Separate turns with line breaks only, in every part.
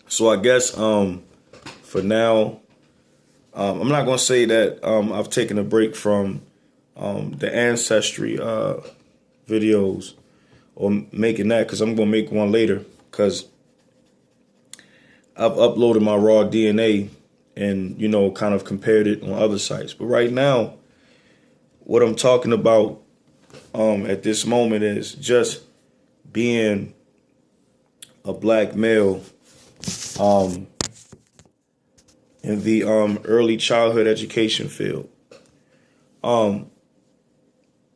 So I guess for now, I'm not gonna say that I've taken a break from the ancestry videos or making that, because I'm gonna make one later, because I've uploaded my raw DNA and kind of compared it on other sites. But right now, what I'm talking about at this moment is just being a black male um, in the early childhood education field. Um,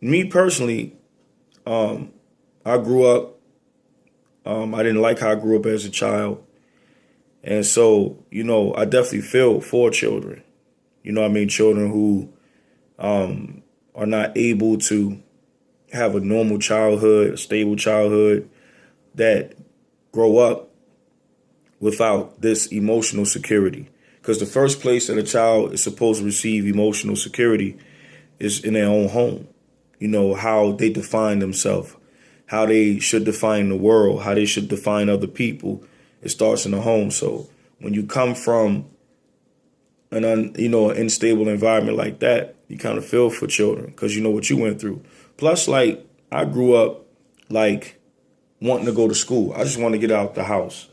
Me personally, I grew up. I didn't like how I grew up as a child, and so I definitely feel for children. Children who are not able to have a normal childhood, a stable childhood, that grow up without this emotional security. Because the first place that a child is supposed to receive emotional security is in their own home. How they define themselves, how they should define the world, how they should define other people. It starts in the home. So when you come from an unstable environment like that, you kind of feel for children because you know what you went through. Plus, like, I grew up like wanting to go to school. I just wanted to get out the house.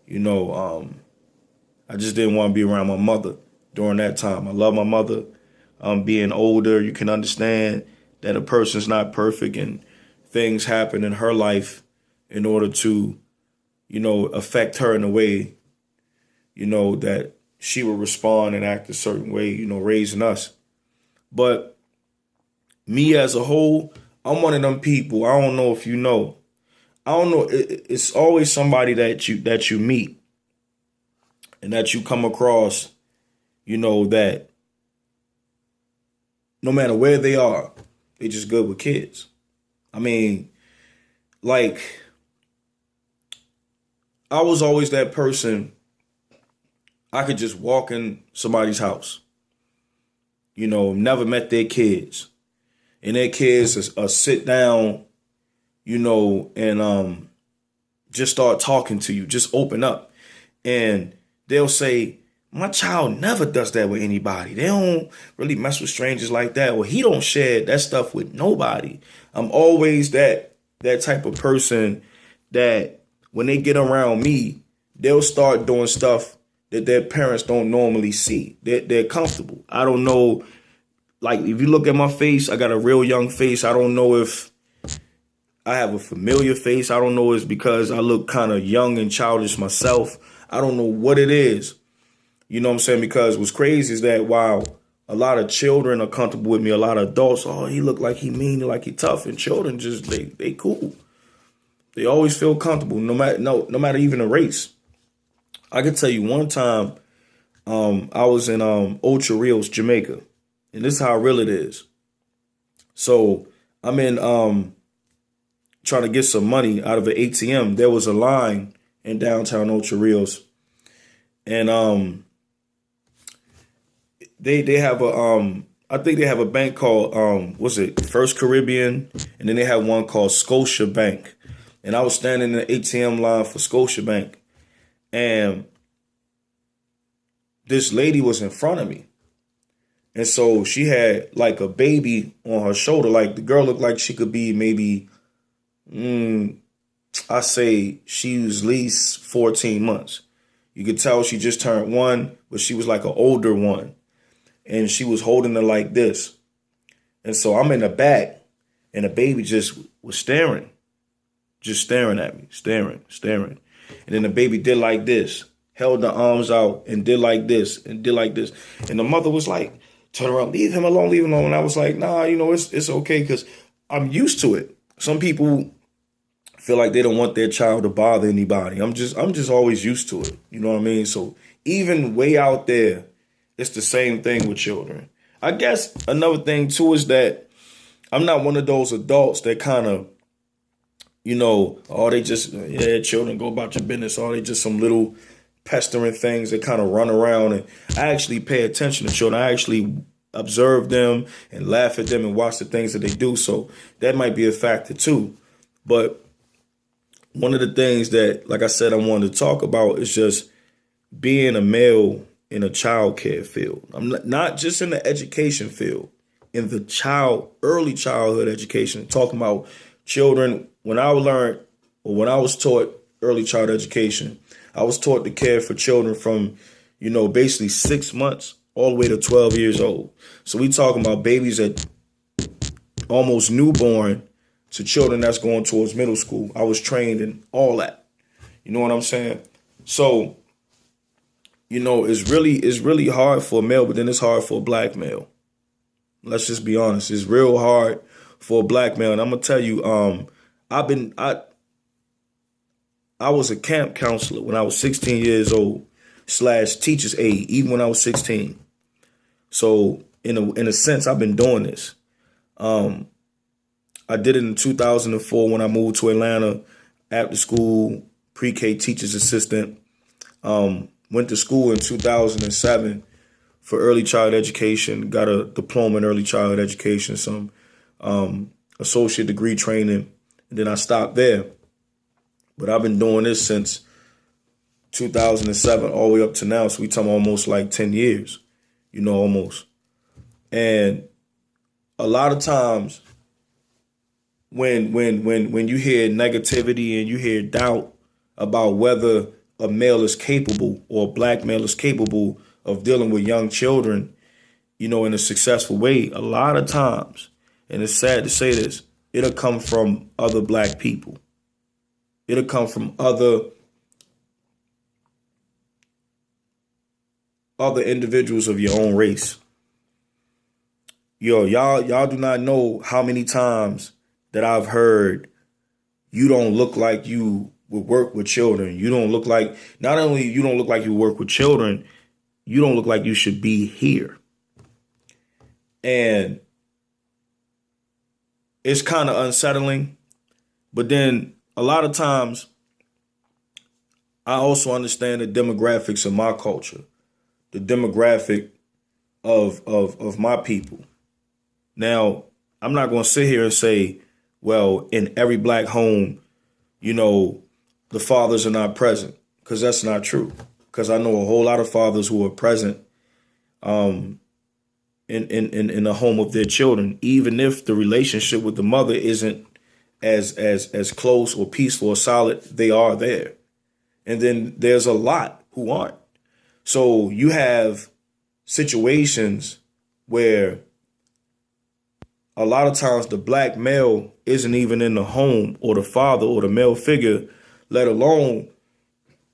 I just didn't want to be around my mother during that time. I love my mother. Being older, you can understand that a person's not perfect and things happen in her life in order to, affect her in a way, that she will respond and act a certain way, raising us. But me as a whole, I'm one of them people. I don't know if you know. I don't know. It's always somebody that you meet and that you come across, that no matter where they are, they just good with kids. I mean, like, I was always that person. I could just walk in somebody's house, never met their kids. And their kids sit down, and just start talking to you, just open up. And they'll say, my child never does that with anybody. They don't really mess with strangers like that. Or he don't share that stuff with nobody. I'm always that type of person that when they get around me, they'll start doing stuff that their parents don't normally see. They're comfortable. I don't know. Like, if you look at my face, I got a real young face. I don't know if I have a familiar face. I don't know if it's because I look kind of young and childish myself. I don't know what it is. You know what I'm saying? Because what's crazy is that while a lot of children are comfortable with me, a lot of adults, oh, he look like he mean, like he tough, and children just they cool. They always feel comfortable, no matter even the race. I can tell you one time, I was in Ocho Rios, Jamaica, and this is how real it is. So I'm in trying to get some money out of an ATM. There was a line in downtown Ocho Rios, and they have a I think they have a bank called what's it, First Caribbean, and then they have one called Scotia Bank. And I was standing in the ATM line for Scotia Bank, and this lady was in front of me. And so she had like a baby on her shoulder. Like, the girl looked like she could be maybe, I say she was at least 14 months. You could tell she just turned one, but she was like an older one. And she was holding her like this. And so I'm in the back, and the baby just was staring at me, staring. And then the baby did like this, held the arms out and did like this and did like this. And the mother was like, turn around, leave him alone. And I was like, nah, it's okay, because I'm used to it. Some people feel like they don't want their child to bother anybody. I'm just always used to it. You know what I mean? So even way out there, it's the same thing with children. I guess another thing too is that I'm not one of those adults that kind of, oh, they just, children, go about your business. Or they just some little pestering things that kind of run around. And I actually pay attention to children. I actually observe them and laugh at them and watch the things that they do. So that might be a factor too. But one of the things that, like I said, I wanted to talk about is just being a male in a child care field. I'm not just in the education field, in the early childhood education, talking about children. When I learned, or when I was taught early child education, I was taught to care for children from, basically 6 months all the way to 12 years old. So we talking about babies at almost newborn to children that's going towards middle school. I was trained in all that. You know what I'm saying? So, it's really hard for a male, but then it's hard for a black male. Let's just be honest. It's real hard for a black male. And I'm gonna tell you, I was a camp counselor when I was 16 years old / teacher's aide, even when I was 16. So in a sense, I've been doing this. I did it in 2004 when I moved to Atlanta, after school, pre-K teacher's assistant. Went to school in 2007 for early child education, got a diploma in early child education, some associate degree training, and then I stopped there. But I've been doing this since 2007 all the way up to now, so we talking almost like 10 years, almost. And a lot of times when you hear negativity and you hear doubt about whether a male is capable or a black male is capable of dealing with young children, in a successful way, a lot of times, and it's sad to say this, it'll come from other black people. It'll come from other individuals of your own race. Y'all do not know how many times that I've heard, you don't look like you would work with children. You don't look like, not only you don't look like you work with children, you don't look like you should be here. And it's kind of unsettling. But then a lot of times, I also understand the demographics of my culture, the demographic of my people. Now, I'm not going to sit here and say, well, in every black home, the fathers are not present, because that's not true. Because I know a whole lot of fathers who are present in the home of their children, even if the relationship with the mother isn't as close or peaceful or solid, they are there. And then there's a lot who aren't. So you have situations where a lot of times the black male isn't even in the home, or the father or the male figure, let alone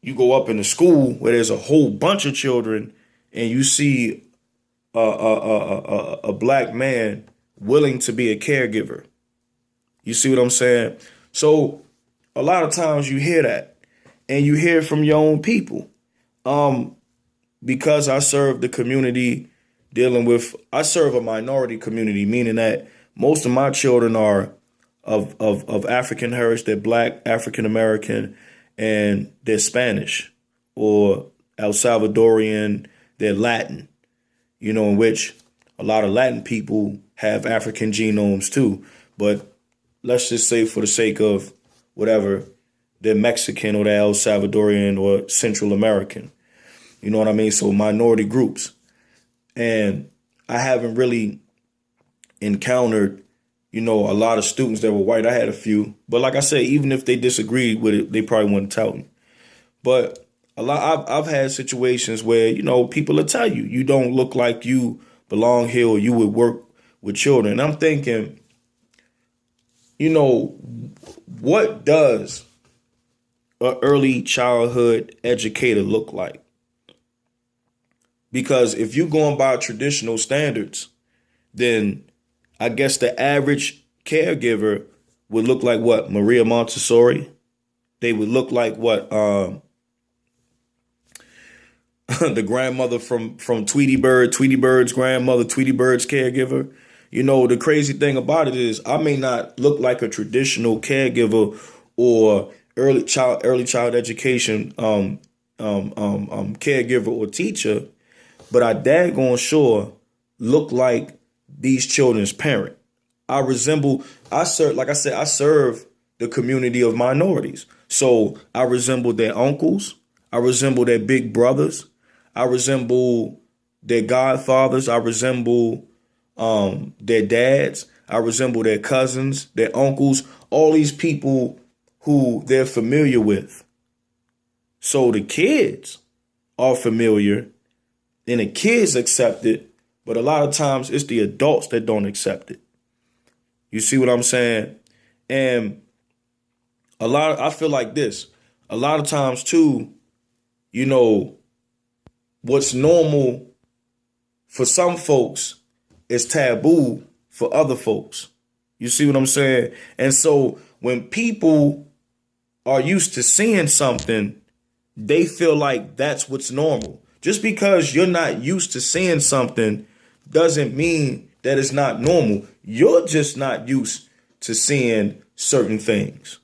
you go up in the school where there's a whole bunch of children and you see a black man willing to be a caregiver. You see what I'm saying? So a lot of times you hear that, and you hear from your own people. Because I serve the community I serve a minority community, meaning that most of my children are of African heritage. They're black, African American, and they're Spanish or El Salvadorian. They're Latin, in which a lot of Latin people have African genomes too. But let's just say, for the sake of whatever, they're Mexican or they're El Salvadorian or Central American. You know what I mean? So minority groups. And I haven't really encountered, a lot of students that were white. I had a few. But like I said, even if they disagreed with it, they probably wouldn't tell me. But I've had situations where, people will tell you, you don't look like you belong here or you would work with children. And I'm thinking, what does an early childhood educator look like? Because if you're going by traditional standards, then I guess the average caregiver would look like what? Maria Montessori. They would look like what? The grandmother from Tweety Bird, Tweety Bird's grandmother, Tweety Bird's caregiver. The crazy thing about it is I may not look like a traditional caregiver or early child education caregiver or teacher, but I daggone sure look like these children's parent. I serve the community of minorities. So I resemble their uncles. I resemble their big brothers. I resemble their godfathers. I resemble their dads. I resemble their cousins, their uncles, all these people who they're familiar with. So the kids are familiar and the kids accept it, but a lot of times it's the adults that don't accept it. You see what I'm saying? And I feel like this. A lot of times too, you know, what's normal for some folks is taboo for other folks. You see what I'm saying? And so when people are used to seeing something, they feel like that's what's normal. Just because you're not used to seeing something doesn't mean that it's not normal. You're just not used to seeing certain things.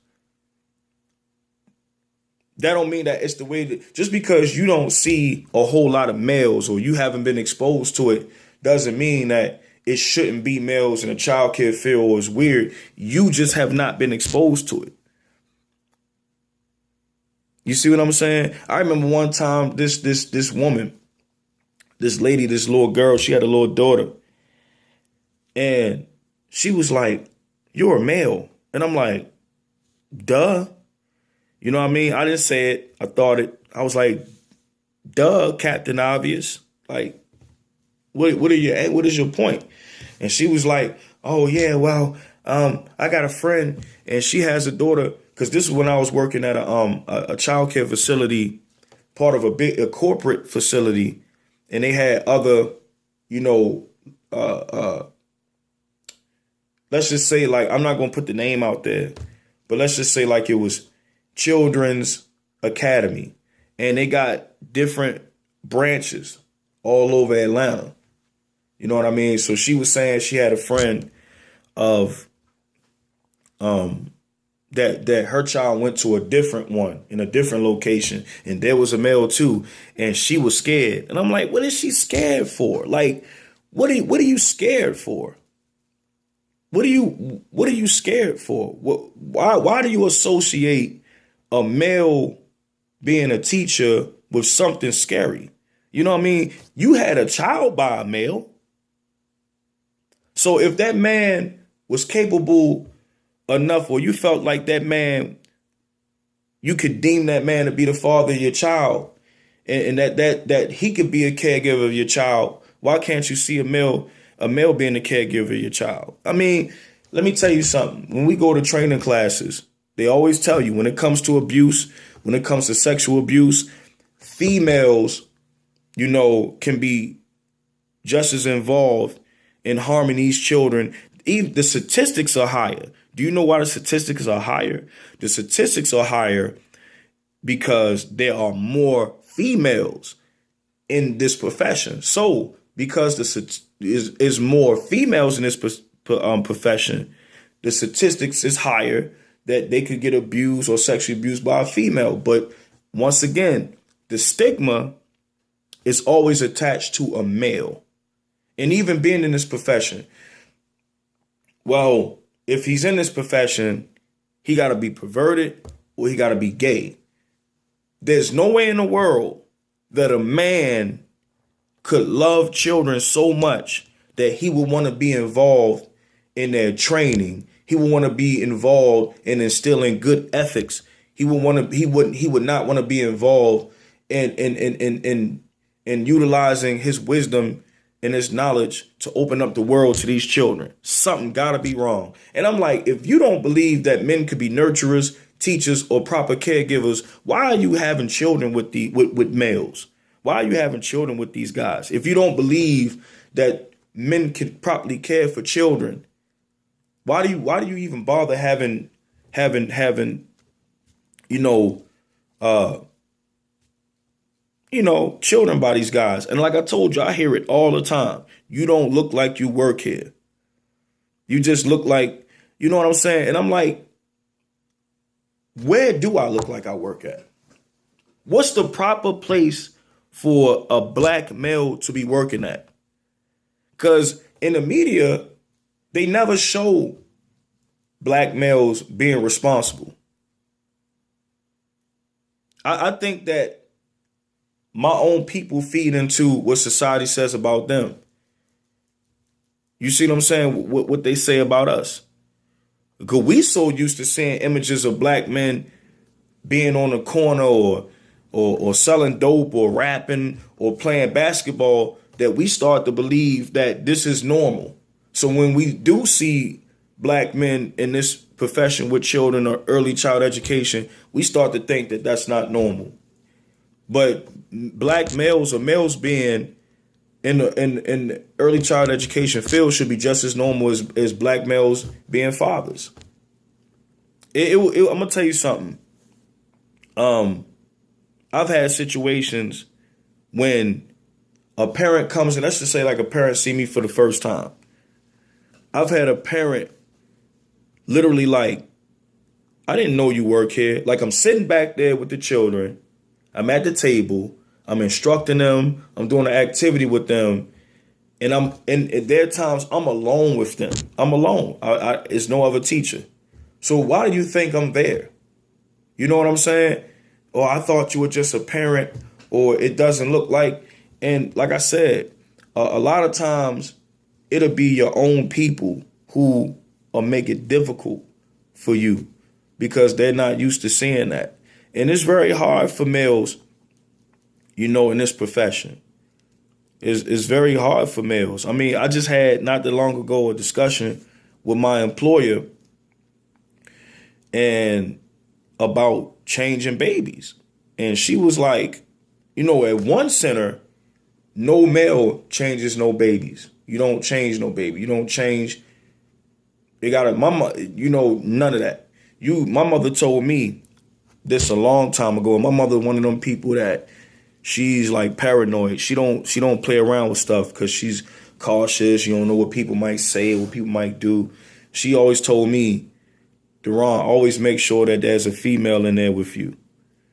That don't mean that it's the way that, just because you don't see a whole lot of males or you haven't been exposed to it doesn't mean that it shouldn't be males in a child care field or it's weird. You just have not been exposed to it. You see what I'm saying? I remember one time this woman, this lady, this little girl, she had a little daughter. And she was like, "You're a male." And I'm like, duh. You know what I mean? I didn't say it. I thought it. I was like, duh, Captain Obvious. Like, what is your point? And she was like, "Oh yeah, well, I got a friend and she has a daughter." Because this is when I was working at a child care facility, part of a corporate facility, and they had other, you know, let's just say, like, I'm not gonna put the name out there, but let's just say like it was Children's Academy, and they got different branches all over Atlanta. You know what I mean? So she was saying she had a friend of that her child went to a different one in a different location, and there was a male too, and she was scared. And I'm like, what is she scared for? Like, what are you scared for? What are you scared for? Why do you associate a male being a teacher with something scary? You know what I mean? You had a child by a male. So if that man was capable enough, or you felt like that man, you could deem that man to be the father of your child, and that he could be a caregiver of your child, why can't you see a male being a caregiver of your child? I mean, let me tell you something. When we go to training classes, they always tell you when it comes to abuse, when it comes to sexual abuse, females, you know, can be just as involved in harming these children. Even the statistics are higher. Do you know why the statistics are higher? The statistics are higher because there are more females in this profession. So because is more females in this profession, the statistics is higher that they could get abused or sexually abused by a female. But once again, the stigma is always attached to a male. And even being in this profession, well, if he's in this profession, he got to be perverted or he got to be gay. There's no way in the world that a man could love children so much that he would want to be involved in their training. He would want to be involved in instilling good ethics. He would not want to be involved in utilizing his wisdom and his knowledge to open up the world to these children. Something gotta be wrong. And I'm like, if you don't believe that men could be nurturers, teachers, or proper caregivers, why are you having children with males? Why are you having children with these guys? If you don't believe that men can properly care for children, why do you even bother having children by these guys? And like I told you, I hear it all the time. You don't look like you work here. You just look like, you know what I'm saying? And I'm like, where do I look like I work at? What's the proper place for a black male to be working at? Because in the media, they never show black males being responsible. I think that my own people feed into what society says about them. You see what I'm saying? What they say about us. Because we so used to seeing images of black men being on the corner or selling dope or rapping or playing basketball that we start to believe that this is normal. So when we do see black men in this profession with children or early child education, we start to think that that's not normal. But black males or males being in the early child education field should be just as normal as black males being fathers. I'm gonna tell you something. I've had situations when a parent comes in, let's just say like a parent see me for the first time. I've had a parent literally like, I didn't know you work here. Like I'm sitting back there with the children. I'm at the table. I'm instructing them. I'm doing an activity with them. And there are times I'm alone with them. I'm alone. It's no other teacher. So why do you think I'm there? You know what I'm saying? Or I thought you were just a parent, or it doesn't look like. And like I said, a lot of times it'll be your own people who will make it difficult for you because they're not used to seeing that. And it's very hard for males, you know, in this profession. It's very hard for males. I mean, I just had not that long ago a discussion with my employer and about changing babies. And she was like, you know, at one center, no male changes no babies. You don't change no baby. You don't change. You got mama, you know, none of that. My mother told me this a long time ago. My mother, one of them people that she's like paranoid. She don't play around with stuff because she's cautious. You don't know what people might say, what people might do. She always told me, Deron, always make sure that there's a female in there with you.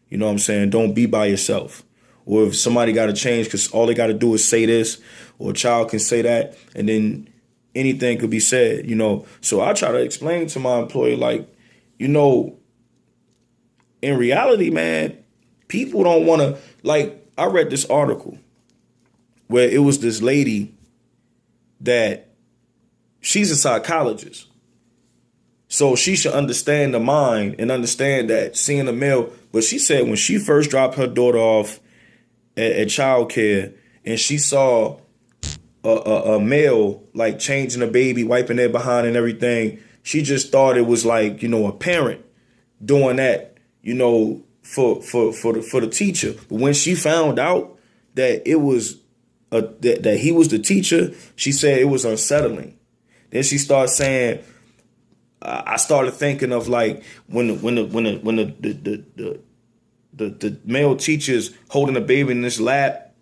You know what I'm saying? Don't be by yourself. Or if somebody got to change because all they got to do is say this, or a child can say that, and then anything could be said, you know. So I try to explain to my employee, like, you know, in reality, man, people don't want to, like, I read this article where it was this lady that she's a psychologist. So she should understand the mind and understand that seeing a male. But she said when she first dropped her daughter off at childcare and she saw a male like changing a baby, wiping their behind and everything, she just thought it was like, you know, a parent doing that, you know, for the teacher. But when she found out that it was that he was the teacher, she said it was unsettling. Then she started saying, I started thinking of like when the male teacher's holding a baby in his lap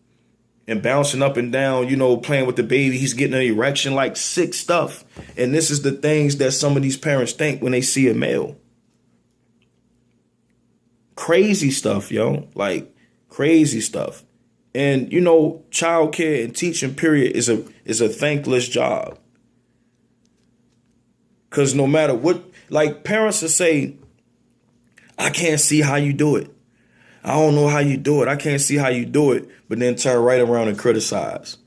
and bouncing up and down, you know, playing with the baby. He's getting an erection, like sick stuff. And this is the things that some of these parents think when they see a male. Crazy stuff, yo, like crazy stuff. And, you know, childcare and teaching, period, is a thankless job. Because no matter what, like parents will say, I can't see how you do it. I don't know how you do it. I can't see how you do it. But then turn right around and criticize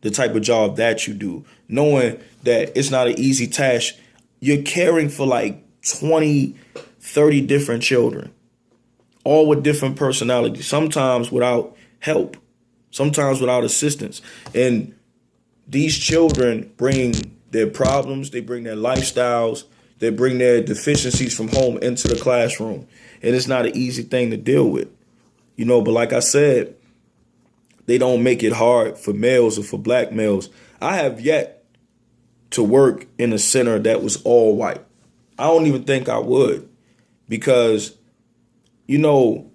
the type of job that you do, knowing that it's not an easy task. You're caring for like 20, 30 different children, all with different personalities, sometimes without help, sometimes without assistance. And these children bring their problems, they bring their lifestyles, they bring their deficiencies from home into the classroom. And it's not an easy thing to deal with, you know, but like I said, they don't make it hard for males or for black males. I have yet to work in a center that was all white. I don't even think I would because, you know,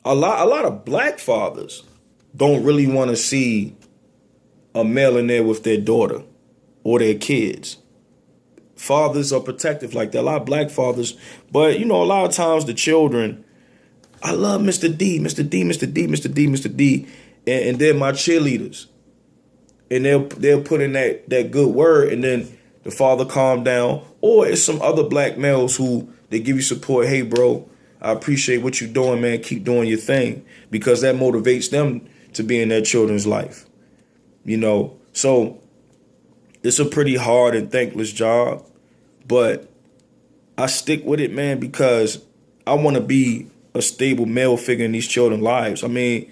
a lot of black fathers don't really want to see a male in there with their daughter or their kids. Fathers are protective like that. A lot of black fathers. But, you know, a lot of times the children, I love Mr. D, Mr. D, Mr. D, Mr. D, Mr. D. And they're my cheerleaders. And they'll put in that good word and then the father calm down. Or it's some other black males who They give you support. Hey, bro, I appreciate what you're doing, man. Keep doing your thing, because that motivates them to be in their children's life. So it's a pretty hard and thankless job, but I stick with it, man, because I want to be a stable male figure in these children's lives. I mean,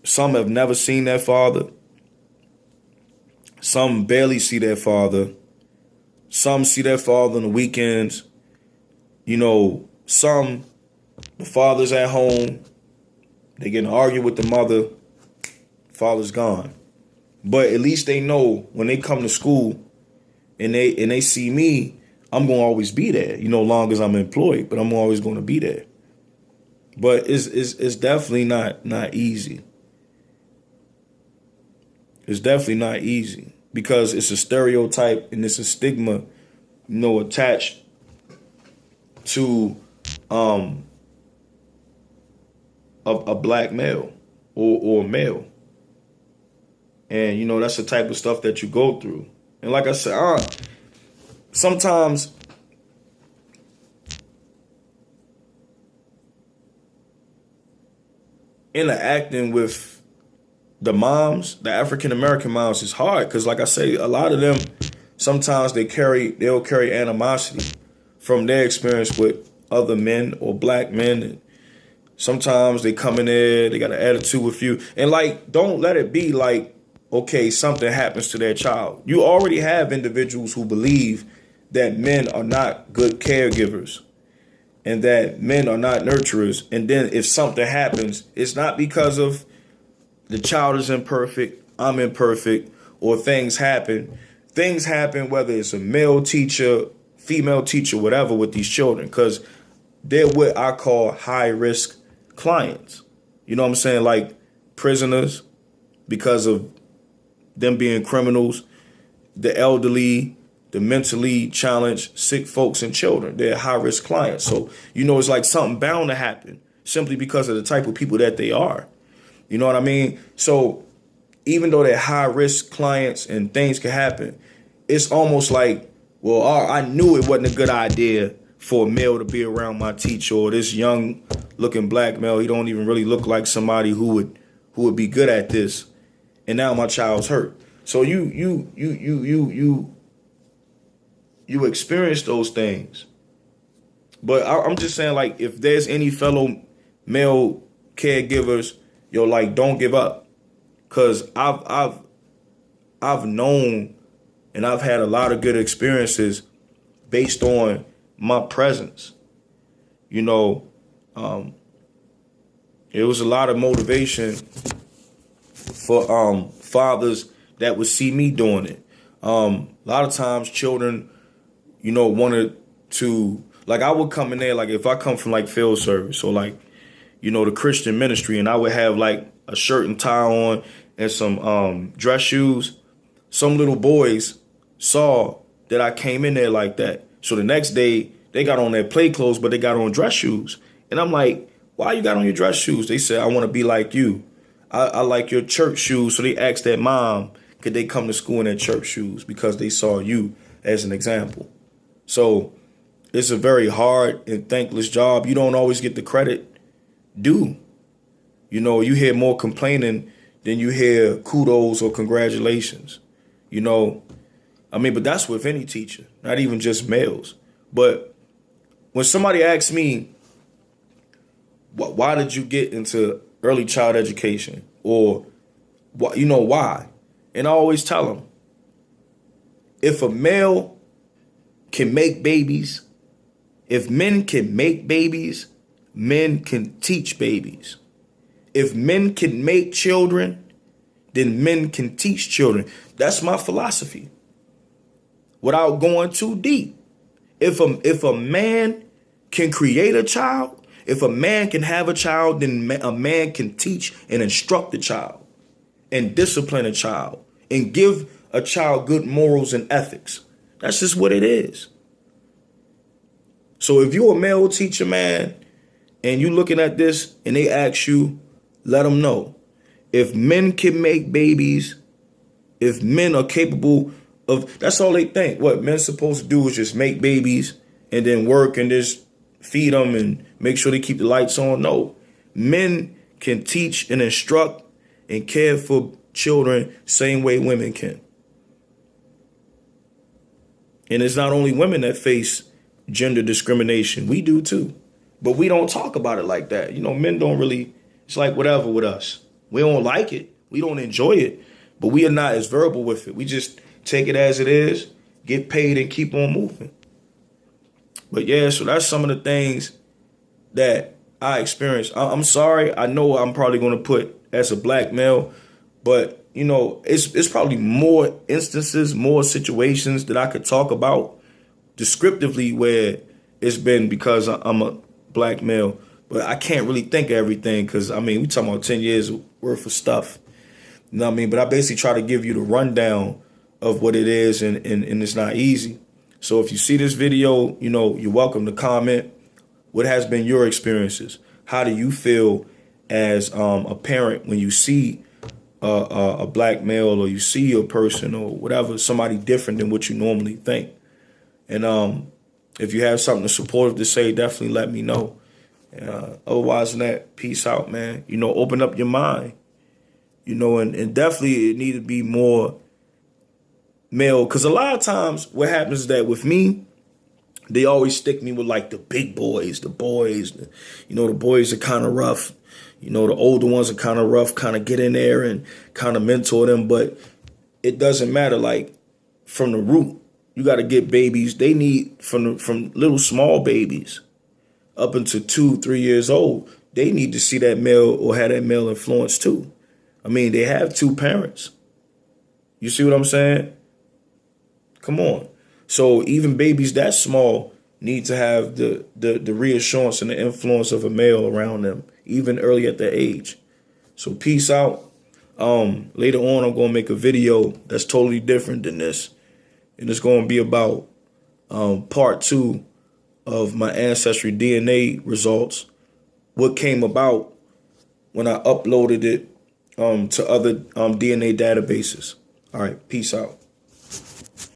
some have never seen their father. Some barely see their father. Some see their father on the weekends. Some, the father's at home. They get in an argument with the mother. Father's gone. But at least they know when they come to school and they see me, I'm going to always be there, long as I'm employed, but I'm always going to be there. But it's definitely not easy. It's definitely not easy, because it's a stereotype and it's a stigma, attached to a black male or male. And, that's the type of stuff that you go through. And like I said, sometimes interacting with the moms, the African-American moms, is hard, because like I say, a lot of them, sometimes they'll carry animosity from their experience with other men or black men. And sometimes they come in there, they got an attitude with you. And don't let it be okay, something happens to their child. You already have individuals who believe that men are not good caregivers and that men are not nurturers. And then if something happens, it's not because of the child is imperfect, I'm imperfect, or things happen. Things happen whether it's a male teacher, female teacher, whatever, with these children, because they're what I call high-risk clients. You know what I'm saying? Like prisoners, because of them being criminals, the elderly, the mentally challenged, sick folks, and children. They're high-risk clients. So, it's like something bound to happen simply because of the type of people that they are. You know what I mean? So even though they're high-risk clients and things can happen, it's almost like, well, I knew it wasn't a good idea for a male to be around my teacher, or this young-looking black male. He don't even really look like somebody who would be good at this. And now my child's hurt. So you experience those things. But I'm just saying, if there's any fellow male caregivers, don't give up, because I've known and I've had a lot of good experiences based on my presence. It was a lot of motivation for fathers that would see me doing it. A lot of times children, wanted to, I would come in there, if I come from field service or the Christian ministry, and I would have a shirt and tie on and some dress shoes. Some little boys saw that I came in there like that. So the next day they got on their play clothes, but they got on dress shoes. And I'm like, why you got on your dress shoes? They said, I want to be like you. I like your church shoes. So they asked their mom, could they come to school in their church shoes, because they saw you as an example. So it's a very hard and thankless job. You don't always get the credit due. You hear more complaining than you hear kudos or congratulations. But that's with any teacher, not even just males. But when somebody asks me, why did you get into early child education, or why? And I always tell them, if a male can make babies, if men can make babies, men can teach babies. If men can make children, then men can teach children. That's my philosophy. Without going too deep, if a man can create a child, if a man can have a child, then a man can teach and instruct a child and discipline a child and give a child good morals and ethics. That's just what it is. So if you're a male teacher, man, and you looking at this and they ask you, let them know. If men can make babies, if men are capable of, that's all they think. What men's supposed to do is just make babies and then work and just feed them and make sure they keep the lights on. No, men can teach and instruct and care for children same way women can. And it's not only women that face gender discrimination. We do too. But we don't talk about it like that. You know, men don't really, it's like whatever with us. We don't like it. We don't enjoy it. But we are not as verbal with it. We just take it as it is, get paid, and keep on moving. But yeah, so that's some of the things that I experienced. I'm sorry. I know I'm probably going to put as a black male, but you know, it's probably more instances, more situations that I could talk about descriptively where it's been because I'm a black male. But I can't really think of everything because, I mean, we talking about 10 years worth of stuff. You know what I mean? But I basically try to give you the rundown of what it is, and it's not easy. So if you see this video, you know, you're welcome to comment. What has been your experiences? How do you feel as a parent when you see a black male, or you see a person or whatever, somebody different than what you normally think? And if you have something supportive to say, definitely let me know. Otherwise than that, peace out, man. You know, open up your mind. You know, and definitely it need to be more male. Because a lot of times what happens is that with me, they always stick me with like the big boys, the boys are kind of rough. You know, the older ones are kind of rough, kind of get in there and kind of mentor them. But it doesn't matter. Like from the root, you got to get babies. They need from little small babies up until 2-3 years old. They need to see that male or have that male influence too. I mean, they have two parents. You see what I'm saying? Come on. So even babies that small need to have the reassurance and the influence of a male around them, even early at their age. So peace out. Later on, I'm going to make a video that's totally different than this. And it's going to be about part 2 of my ancestry DNA results. What came about when I uploaded it to other DNA databases. All right, peace out.